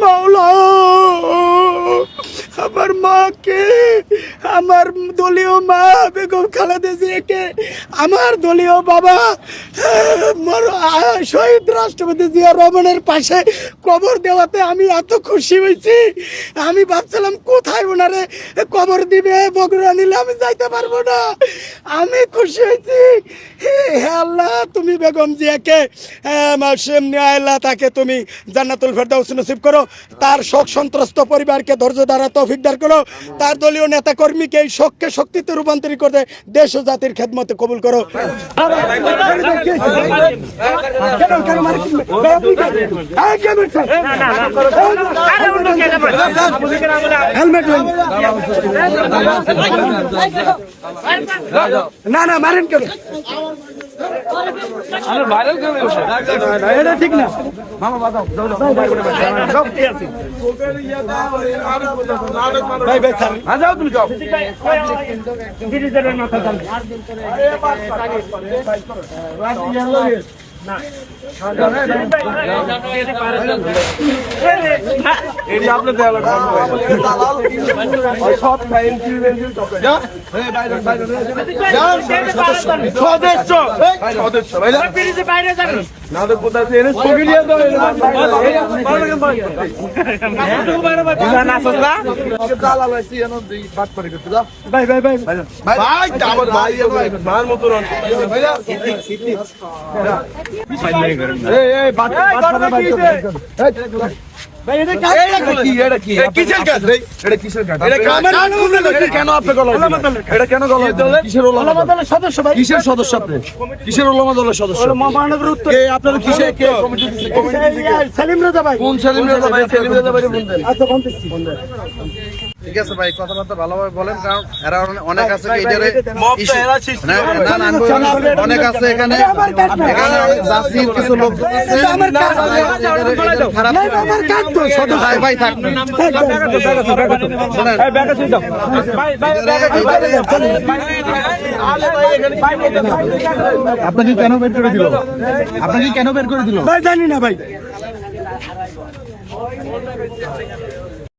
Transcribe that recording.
মাওলা আমার মাকে, আমার দলীয় মা বেগম খালেদা জিয়াকে, আমার দলীয় বাবা শহীদ রাষ্ট্রপতি জিয়া রহমানের পাশে কবর দেওয়াতে আমি এত খুশি হয়েছি। আমি ভাবছিলাম কোথায় ওনারে কবর দিবে, বগুড়া নিলে আমি যাইতে পারবো না। আমি খুশি হয়েছি। হে আল্লাহ, তুমি বেগম জিয়াকে আল্লাহ তাকে তুমি জান্নাতুল ফেরদাউস নসিব করো, তার শোক সন্ত্রস্ত পরিবারকে ধৈর্য দ্বারা তৌফিক দান করো, তার দলীয় নেতা কর্মীকে এই শোককে শক্তিতে রূপান্তরিত করে দেশ ও জাতির খেদমতে কবুল করো। না না মারেন কেন, এটা ঠিক না। মামা বাদাও ভাই ভাই যাও, তুমি যাও। কিসের সদস্য আপনি? কিসের ওলামা দলের সদস্য? আপনারা কিসের সেলিম রেজা ভাই? কোন সেলিম রেজা ভাই? সেলিম রেজা ভাই বলতেন। আচ্ছা বলতেছি। ঠিক আছে ভাই, কথাবার্তা ভালোভাবে বলেন, কারণ এরা অনেক আছে অনেক আছে এখানে জাসির কিছু লোক খারাপ ভাই থাক। আপনাকে কেন বের করে দিল? আপনাকে কেন বের করে দিল? ভাই জানি না ভাই।